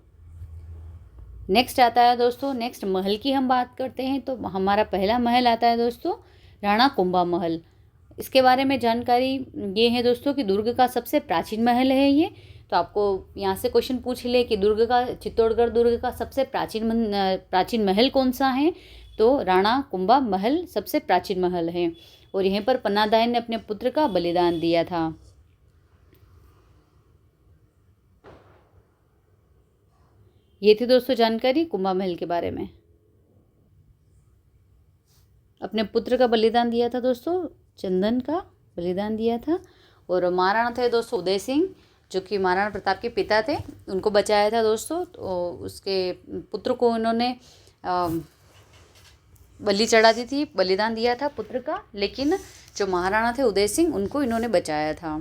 नेक्स्ट आता है दोस्तों, नेक्स्ट महल की हम बात करते हैं तो हमारा पहला महल आता है दोस्तों राणा कुंभा महल, इसके बारे में जानकारी ये है दोस्तों कि दुर्ग का सबसे प्राचीन महल है ये। तो आपको यहाँ से क्वेश्चन पूछ ले कि दुर्ग का, चित्तौड़गढ़ दुर्ग का सबसे प्राचीन महल कौन सा है, तो राणा कुंभा महल सबसे प्राचीन महल है और यहीं पर पन्नादायन ने अपने पुत्र का बलिदान दिया था। ये थी दोस्तों जानकारी कुंभा महल के बारे में। अपने पुत्र का बलिदान दिया था दोस्तों, चंदन का बलिदान दिया था। और महाराणा थे दोस्तों उदय सिंह, जो कि महाराणा प्रताप के पिता थे, उनको बचाया था दोस्तों। तो उसके पुत्र को उन्होंने बलि चढ़ा दी थी, बलिदान दिया था पुत्र का, लेकिन जो महाराणा थे उदय सिंह उनको इन्होंने बचाया था।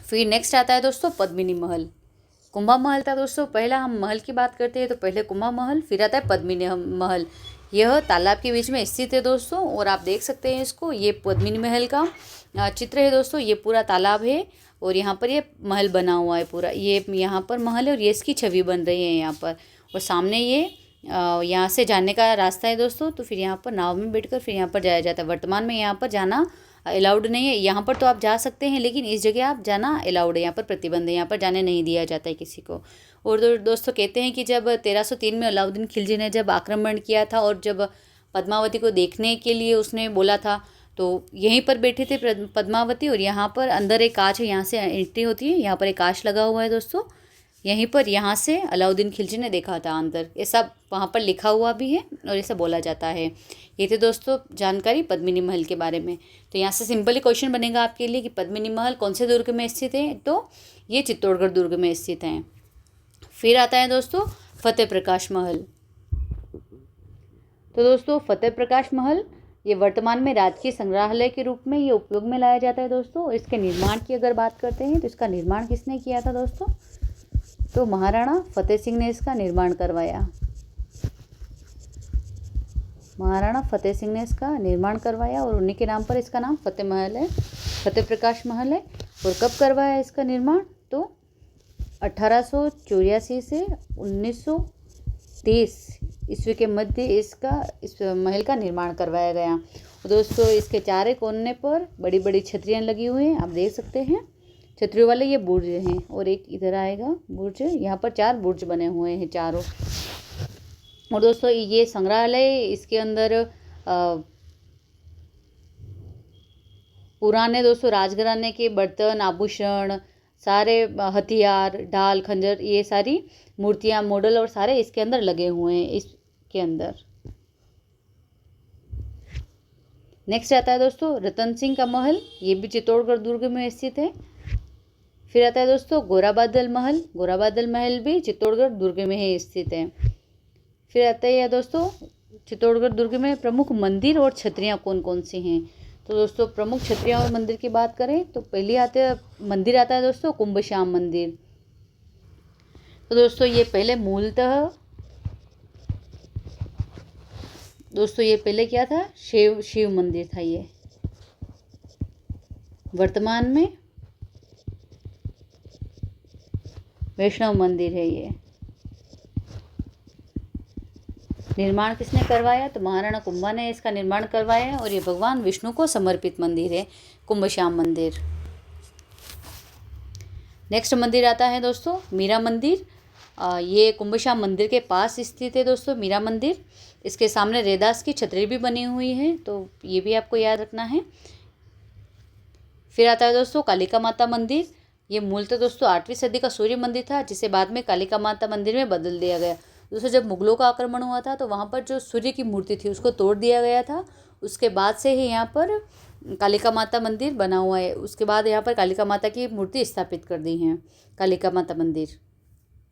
फिर नेक्स्ट आता है दोस्तों पद्मिनी महल। कुंभा महल था दोस्तों, पहला हम महल की बात करते हैं तो पहले कुंभा महल, फिर आता है पद्मिनी महल। यह तालाब के बीच में स्थित है दोस्तों और आप देख सकते हैं इसको, ये पद्मिनी महल का चित्र है दोस्तों। ये पूरा तालाब है और यहाँ पर ये महल बना हुआ है पूरा, ये यहाँ पर महल है और ये इसकी छवि बन रही है यहाँ पर। और सामने ये यहाँ से जाने का रास्ता है दोस्तों, तो फिर यहाँ पर नाव में बैठकर फिर यहाँ पर जाया जाता है। वर्तमान में यहाँ पर जाना अलाउड नहीं है, यहाँ पर तो आप जा सकते हैं लेकिन इस जगह आप जाना अलाउड है, यहाँ पर प्रतिबंध है, यहाँ पर जाने नहीं दिया जाता है किसी को। और दोस्तों कहते हैं कि जब 1303 में अलाउद्दीन खिलजी ने जब आक्रमण किया था और जब पद्मावती को देखने के लिए उसने बोला था, तो यहीं पर बैठे थे पद्मावती और यहाँ पर अंदर एक कांच है, यहाँ से एंट्री होती है, यहाँ पर एक कांच लगा हुआ है दोस्तों, यहीं पर, यहाँ से अलाउद्दीन खिलजी ने देखा था अंदर, ये सब वहाँ पर लिखा हुआ भी है और ऐसा बोला जाता है। ये थे दोस्तों जानकारी पद्मिनी महल के बारे में। तो यहाँ से सिंपली क्वेश्चन बनेगा आपके लिए कि पद्मिनी महल कौन से दुर्ग में स्थित है, तो ये चित्तौड़गढ़ दुर्ग में स्थित हैं। फिर आता है दोस्तों फतेह प्रकाश महल। तो दोस्तों फतेह प्रकाश महल ये वर्तमान में राजकीय संग्रहालय के रूप में ये उपयोग में लाया जाता है दोस्तों। इसके निर्माण की अगर बात करते हैं तो इसका निर्माण किसने किया था दोस्तों, तो महाराणा फतेह सिंह ने इसका निर्माण करवाया। महाराणा फतेह सिंह ने इसका निर्माण करवाया और उन्हीं के नाम पर इसका नाम फतेह महल है, फतेह प्रकाश महल है। और कब करवाया इसका निर्माण, तो 1884 से 1923 ईस्वी के मध्य इस महल का निर्माण करवाया गया। और दोस्तों इसके चारे कोने पर बड़ी बड़ी छतरियाँ लगी हुई हैं, आप देख सकते हैं, छतरियों वाले ये बुर्ज हैं और एक इधर आएगा बुर्ज, यहाँ पर 4 बुर्ज बने हुए हैं चारों। और दोस्तों ये संग्रहालय, इसके अंदर पुराने दोस्तों राजघराने के बर्तन, आभूषण, सारे हथियार, ढाल, खंजर, ये सारी मूर्तियाँ, मॉडल और सारे इसके अंदर लगे हुए हैं इसके अंदर। नेक्स्ट आता है दोस्तों रतन सिंह का महल, ये भी चित्तौड़गढ़ दुर्ग में स्थित है। फिर आता है दोस्तों गोराबादल महल, गोराबादल महल भी चित्तौड़गढ़ दुर्ग में ही स्थित है। फिर आता है दोस्तों चित्तौड़गढ़ दुर्ग में प्रमुख मंदिर और छतरियाँ कौन कौन सी हैं, तो दोस्तों प्रमुख छतरियाँ और मंदिर की बात करें तो पहले मंदिर आता है दोस्तों कुंभश्याम मंदिर। तो दोस्तों ये पहले मूलतः दोस्तों ये पहले क्या था, शिव मंदिर था। ये वर्तमान में वैष्णव मंदिर है। ये निर्माण किसने करवाया, तो महाराणा कुंभा ने इसका निर्माण करवाया और ये भगवान विष्णु को समर्पित मंदिर है, कुंभश्याम मंदिर। नेक्स्ट मंदिर आता है दोस्तों मीरा मंदिर। ये कुंभश्याम मंदिर के पास स्थित है दोस्तों मीरा मंदिर। इसके सामने रैदास की छतरी भी बनी हुई है, तो ये भी आपको याद रखना है। फिर आता है दोस्तों कालिका माता मंदिर। ये मूलतः दोस्तों 8वीं सदी का सूर्य मंदिर था, जिसे बाद में कालिका माता मंदिर में बदल दिया गया। दोस्तों जब मुगलों का आक्रमण हुआ था तो वहाँ पर जो सूर्य की मूर्ति थी उसको तोड़ दिया गया था, उसके बाद से ही यहाँ पर कालिका माता मंदिर बना हुआ है। उसके बाद यहाँ पर कालिका माता की मूर्ति स्थापित कर दी है, कालिका माता मंदिर।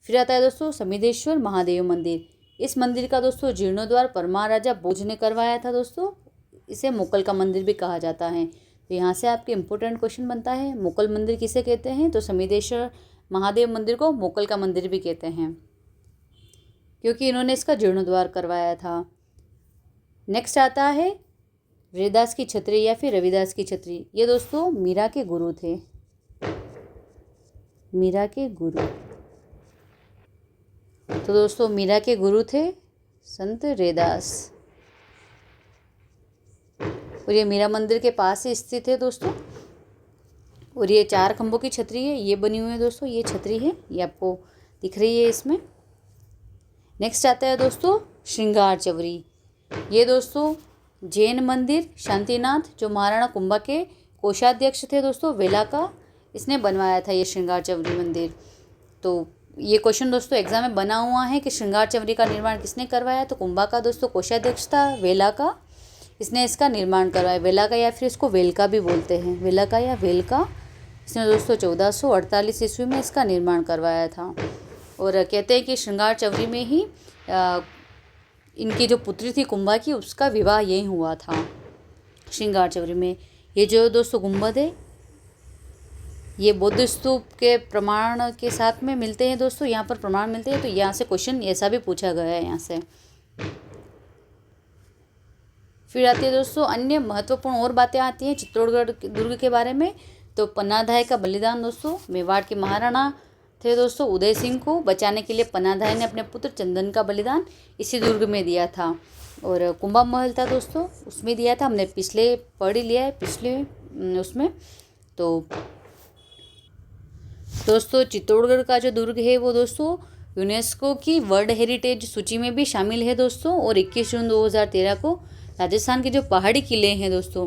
फिर आता है दोस्तों समिधेश्वर महादेव मंदिर। इस मंदिर का दोस्तों जीर्णोद्वार परमार राजा भोज ने करवाया था दोस्तों, इसे मोकल का मंदिर भी कहा जाता है। तो यहाँ से आपके इम्पोर्टेंट क्वेश्चन बनता है, मोकल मंदिर किसे कहते हैं, तो समिधेश्वर महादेव मंदिर को मोकल का मंदिर भी कहते हैं, क्योंकि इन्होंने इसका जीर्णोद्वार करवाया था। नेक्स्ट आता है रैदास की छतरी या फिर रविदास की छतरी। ये दोस्तों मीरा के गुरु थे, मीरा के गुरु। तो दोस्तों मीरा के गुरु थे संत रैदास। और ये मीरा मंदिर के पास ही स्थित है दोस्तों। और ये 4 खंभों की छतरी है, ये बनी हुई है दोस्तों, ये छतरी है, ये आपको दिख रही है इसमें। नेक्स्ट आता है दोस्तों श्रृंगार चवरी। ये दोस्तों जैन मंदिर शांतिनाथ जो महाराणा कुंभा के कोषाध्यक्ष थे दोस्तों, वेला का, इसने बनवाया था ये श्रृंगार चवरी मंदिर। तो ये क्वेश्चन दोस्तों एग्जाम में बना हुआ है कि श्रृंगार चवरी का निर्माण किसने करवाया, तो कुंभा का दोस्तों कोषाध्यक्ष था, वेला का, इसने इसका निर्माण करवाया। वेला का या फिर इसको वेलका भी बोलते हैं, वेला का या वेलका, इसने दोस्तों 1448 ईस्वी में इसका निर्माण करवाया था। और कहते हैं कि श्रृंगार चवरी में ही इनकी जो पुत्री थी कुंभा की, उसका विवाह यही हुआ था श्रृंगार चवरी में। ये जो दोस्तों गुंबद है, ये बौद्ध स्तूप के प्रमाण के साथ में मिलते हैं दोस्तों, यहाँ पर प्रमाण मिलते हैं। तो यहाँ से क्वेश्चन ऐसा भी पूछा गया है यहाँ से। फिर आती है दोस्तों अन्य महत्वपूर्ण और बातें आती हैं चित्तौड़गढ़ दुर्ग के बारे में। तो पन्नाधाय का बलिदान दोस्तों, मेवाड़ के महाराणा थे दोस्तों उदय सिंह को बचाने के लिए पन्नाधाय ने अपने पुत्र चंदन का बलिदान इसी दुर्ग में दिया था। और कुंभा महल था दोस्तों, उसमें दिया था, हमने पिछले पढ़ ही लिया है पिछले उसमें। तो दोस्तों चित्तौड़गढ़ का जो दुर्ग है वो दोस्तों यूनेस्को की वर्ल्ड हेरिटेज सूची में भी शामिल है दोस्तों। और 21 जून 2013 को राजस्थान के जो पहाड़ी किले हैं दोस्तों,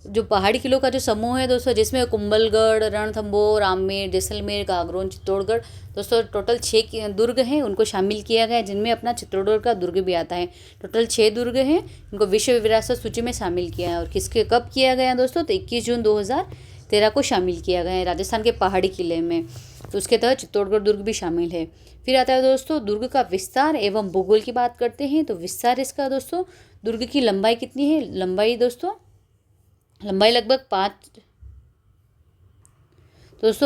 जो पहाड़ी किलों का जो समूह है दोस्तों, जिसमें कुंभलगढ़, रणथंभौर, आमेर, जैसलमेर, कागरोन, चित्तौड़गढ़ दोस्तों, टोटल 6 दुर्ग हैं, उनको शामिल किया गया है, जिनमें अपना चित्तौड़गढ़ का दुर्ग भी आता है। टोटल 6 दुर्ग हैं, उनको विश्व विरासत सूची में शामिल किया है। और किसके कब किया गया दोस्तों, तो 21 जून 2013 को शामिल किया गया है राजस्थान के पहाड़ी किले में। तो उसके तहत चित्तौड़गढ़ दुर्ग भी शामिल है। फिर आता है दोस्तों दुर्ग का विस्तार एवं भूगोल की बात करते हैं। तो विस्तार इसका दोस्तों, दुर्ग की लंबाई कितनी है, लंबाई दोस्तों, लंबाई लगभग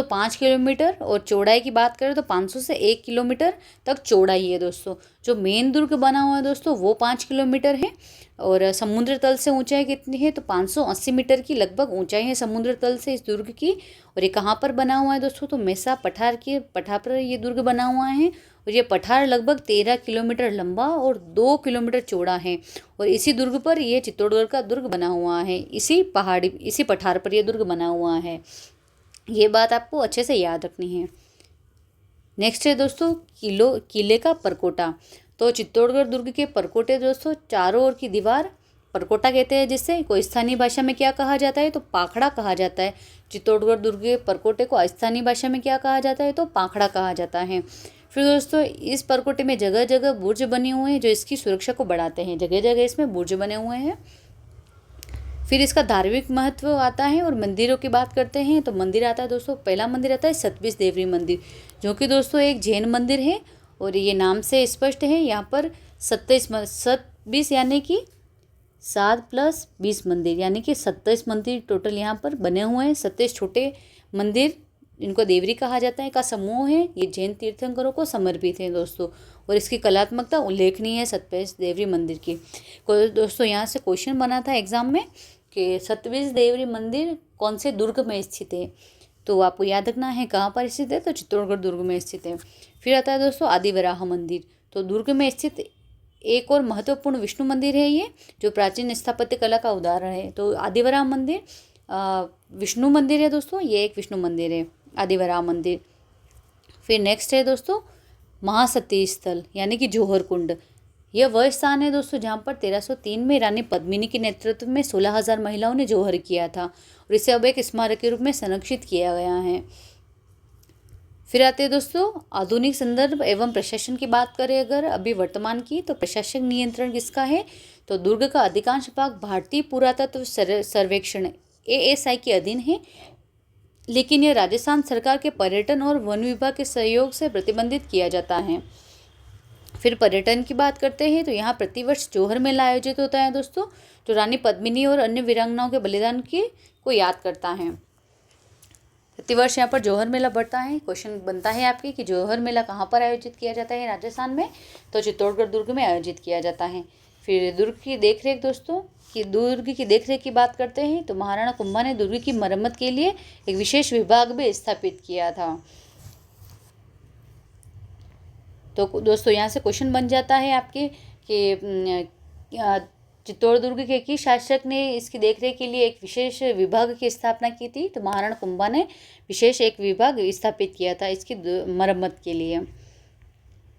5 किलोमीटर। और चौड़ाई की बात करें तो 500 से 1 किलोमीटर तक चौड़ाई है दोस्तों। जो मेन दुर्ग बना हुआ है दोस्तों वो 5 किलोमीटर है। और समुद्र तल से ऊंचाई कितनी है, तो 580 मीटर की लगभग ऊंचाई है समुद्र तल से इस दुर्ग की। और ये कहाँ पर बना हुआ है दोस्तों, तो मेसा पठार के पठार पर ये दुर्ग बना हुआ है। और ये पठार लगभग 13 किलोमीटर लंबा और 2 किलोमीटर चौड़ा है। और इसी दुर्ग पर ये चित्तौड़गढ़ का दुर्ग बना हुआ है, इसी पठार पर ये दुर्ग बना हुआ है। ये बात आपको अच्छे से याद रखनी है। नेक्स्ट है दोस्तों किले का परकोटा। तो चित्तौड़गढ़ दुर्ग के परकोटे दोस्तों, चारों ओर की दीवार परकोटा कहते हैं, जिससे कोई स्थानीय भाषा में क्या कहा जाता है, तो पाखड़ा कहा जाता है। चित्तौड़गढ़ दुर्ग के परकोटे को स्थानीय भाषा में क्या कहा जाता है, तो पाखड़ा कहा जाता है। फिर दोस्तों इस परकोटे में जगह जगह बुर्ज बने हुए हैं जो इसकी सुरक्षा को बढ़ाते हैं, जगह जगह इसमें बुर्ज बने हुए हैं। फिर इसका धार्मिक महत्व आता है। और मंदिरों की बात करते हैं तो मंदिर आता है दोस्तों, पहला मंदिर आता है सतबिज देवरी मंदिर, जो कि दोस्तों एक जैन मंदिर है। और ये नाम से स्पष्ट है, यहाँ पर 27 यानी कि 7 + 20 मंदिर, यानी कि 27 मंदिर टोटल यहाँ पर बने हुए हैं। 27 छोटे मंदिर, इनको देवरी कहा जाता है, का समूह है। ये जैन तीर्थंकरों को समर्पित है दोस्तों। और इसकी कलात्मकता उल्लेखनीय है सतबिज देवरी मंदिर की। दोस्तों यहाँ से क्वेश्चन बना था एग्जाम में कि सतबिज देवरी मंदिर कौन से दुर्ग में स्थित है, तो आपको याद रखना है कहाँ पर स्थित है, तो चित्तौड़गढ़ दुर्ग में स्थित है। फिर आता है दोस्तों आदिवराह मंदिर। तो दुर्ग में स्थित एक और महत्वपूर्ण विष्णु मंदिर है ये, जो प्राचीन स्थापत्य कला का उदाहरण है। तो आदिवराह मंदिर विष्णु मंदिर है दोस्तों, ये एक विष्णु मंदिर है आदिवराह मंदिर। फिर नेक्स्ट है दोस्तों महासती स्थल यानी कि जौहर कुंड। यह वह स्थान है दोस्तों जहाँ पर 1303 में रानी पद्मिनी के नेतृत्व में 16,000 महिलाओं ने जौहर किया था। और इसे अब एक स्मारक के रूप में संरक्षित किया गया है। फिर आते हैं दोस्तों आधुनिक संदर्भ एवं प्रशासन की बात करें अगर अभी वर्तमान की, तो प्रशासनिक नियंत्रण किसका है, तो दुर्ग का अधिकांश भाग भारतीय पुरातत्व सर्वेक्षण ASI के अधीन है। लेकिन यह राजस्थान सरकार के पर्यटन और वन विभाग के सहयोग से प्रतिबंधित किया जाता है। फिर पर्यटन की बात करते हैं तो यहाँ प्रतिवर्ष जौहर मेला आयोजित होता है दोस्तों, जो रानी पद्मिनी और अन्य वीरांगनाओं के बलिदान को याद करता है। प्रतिवर्ष यहाँ पर जौहर मेला बढ़ता है। क्वेश्चन बनता है आपके कि जौहर मेला कहाँ पर आयोजित किया जाता है राजस्थान में, तो चित्तौड़गढ़ दुर्ग में आयोजित किया जाता है। फिर दुर्ग की देखरेख दोस्तों, कि दुर्ग की देखरेख की बात करते हैं तो महाराणा कुंभा ने दुर्ग की मरम्मत के लिए एक विशेष विभाग भी स्थापित किया था। तो दोस्तों यहाँ से क्वेश्चन बन जाता है आपके कि चित्तौड़ दुर्ग के किस शासक ने इसकी देखरेख के लिए एक विशेष विभाग की स्थापना की थी? तो महाराणा कुंभा ने विशेष एक विभाग स्थापित किया था इसकी मरम्मत के लिए।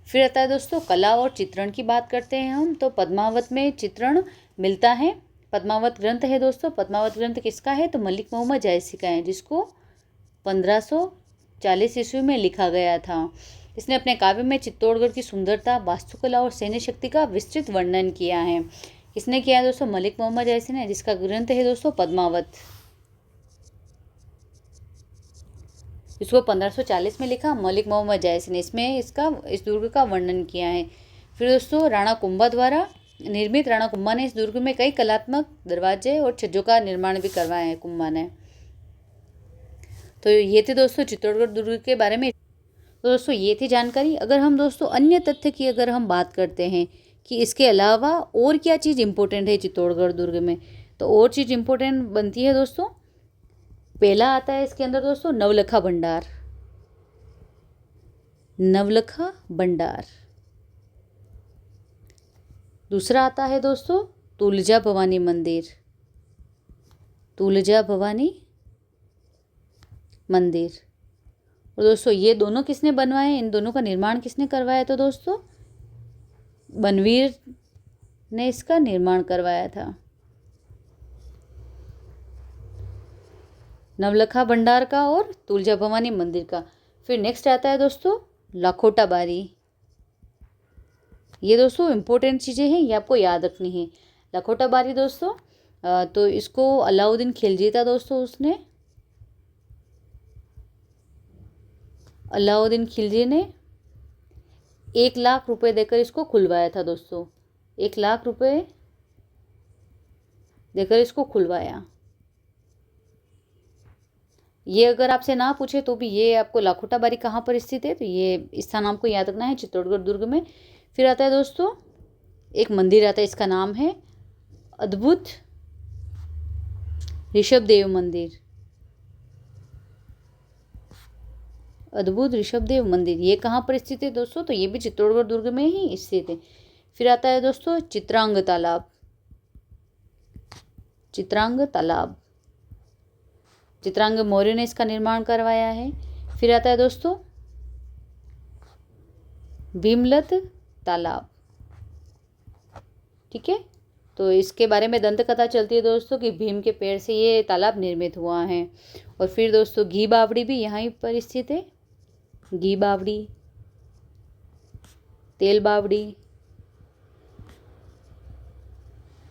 फिर आता है दोस्तों कला और चित्रण की बात करते हैं हम। तो पद्मावत में चित्रण मिलता है। पद्मावत ग्रंथ है दोस्तों, पद्मावत ग्रंथ किसका है? तो मलिक मोहम्मद जायसी का है, जिसको 1540 ईस्वी में लिखा गया था। इसने अपने काव्य में चित्तौड़गढ़ की सुंदरता, वास्तुकला और सैन्य शक्ति का विस्तृत वर्णन किया है। किसने किया है दोस्तों? मलिक मोहम्मद जायसी ने, जिसका ग्रंथ है दोस्तों पद्मावत। इसको 1540 में लिखा मलिक मोहम्मद जायसी ने। इसमें इस दुर्ग का वर्णन किया है। फिर दोस्तों राणा कुंभा द्वारा निर्मित, राणा कुंभा ने इस दुर्ग में कई कलात्मक दरवाजे और छज्जों का निर्माण भी करवाया है कुंभा ने। तो ये थे दोस्तों चित्तौड़गढ़ दुर्ग के बारे में। तो दोस्तों ये थी जानकारी। अगर हम दोस्तों अन्य तथ्य की अगर हम बात करते हैं कि इसके अलावा और क्या चीज़ इम्पोर्टेंट है चित्तौड़गढ़ दुर्ग में, तो और चीज़ इम्पोर्टेंट बनती है दोस्तों। पहला आता है इसके अंदर दोस्तों नवलखा भंडार। नवलखा भंडार। दूसरा आता है दोस्तों तुलजा भवानी मंदिर। तुलजा भवानी मंदिर। और दोस्तों ये दोनों किसने बनवाए? इन दोनों का निर्माण किसने करवाया? तो दोस्तों बनवीर ने इसका निर्माण करवाया था, नवलखा भंडार का और तुलजा भवानी मंदिर का। फिर नेक्स्ट आता है दोस्तों लाखोटा बारी। ये दोस्तों इम्पोर्टेंट चीज़ें हैं, ये आपको याद रखनी है। लाखोटा बारी दोस्तों तो इसको अलाउद्दीन खिलजी था दोस्तों, उसने अलाउद्दीन खिलजी ने 1 लाख रुपए देकर इसको खुलवाया था दोस्तों। 1 लाख रुपए देकर इसको खुलवाया। ये अगर आपसे ना पूछे तो भी ये आपको लाखोटा बारी कहाँ पर स्थित है, तो ये स्थान आपको याद रखना है चित्तौड़गढ़ दुर्ग में। फिर आता है दोस्तों एक मंदिर आता है, इसका नाम है अद्भुत ऋषभदेव मंदिर। अद्भुत ऋषभदेव मंदिर, ये कहाँ पर स्थित है दोस्तों? तो ये भी चित्तौड़गढ़ दुर्ग में ही स्थित है। फिर आता है दोस्तों चित्रांग तालाब। चित्रांग तालाब, चित्रांग मौर्य ने इसका निर्माण करवाया है। फिर आता है दोस्तों भीमलत तालाब। ठीक है, तो इसके बारे में दंत कथा चलती है दोस्तों कि भीम के पैर से ये तालाब निर्मित हुआ है। और फिर दोस्तों घी बावड़ी भी यहीं पर स्थित है। घी बावड़ी, तेल बावड़ी,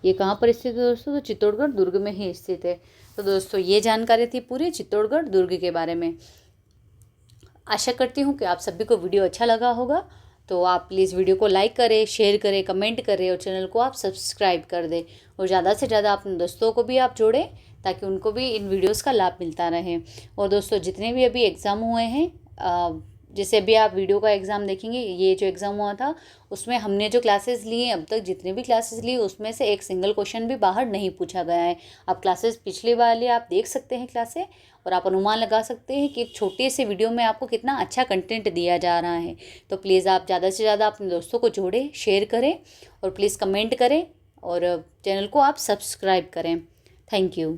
ये कहाँ पर स्थित है दोस्तों? तो चित्तौड़गढ़ दुर्ग में ही स्थित है। तो दोस्तों ये जानकारी थी पूरी चित्तौड़गढ़ दुर्ग के बारे में। आशा करती हूँ कि आप सभी को वीडियो अच्छा लगा होगा। तो आप प्लीज़ वीडियो को लाइक करें, शेयर करें, कमेंट करें और चैनल को आप सब्सक्राइब कर दें। और ज़्यादा से ज़्यादा अपने दोस्तों को भी आप जोड़ें ताकि उनको भी इन वीडियोस का लाभ मिलता रहे। और दोस्तों जितने भी अभी एग्ज़ाम हुए हैं, जैसे अभी आप वीडियो का एग्ज़ाम देखेंगे, ये जो एग्ज़ाम हुआ था उसमें हमने जो क्लासेस ली हैं अब तक, जितने भी क्लासेस ली उसमें से एक सिंगल क्वेश्चन भी बाहर नहीं पूछा गया है। आप क्लासेस पिछले वाले आप देख सकते हैं क्लासेस, और आप अनुमान लगा सकते हैं कि एक छोटे से वीडियो में आपको कितना अच्छा कंटेंट दिया जा रहा है। तो प्लीज़ आप ज़्यादा से ज़्यादा अपने दोस्तों को जोड़ें, शेयर करें और प्लीज़ कमेंट करें और चैनल को आप सब्सक्राइब करें। Thank you.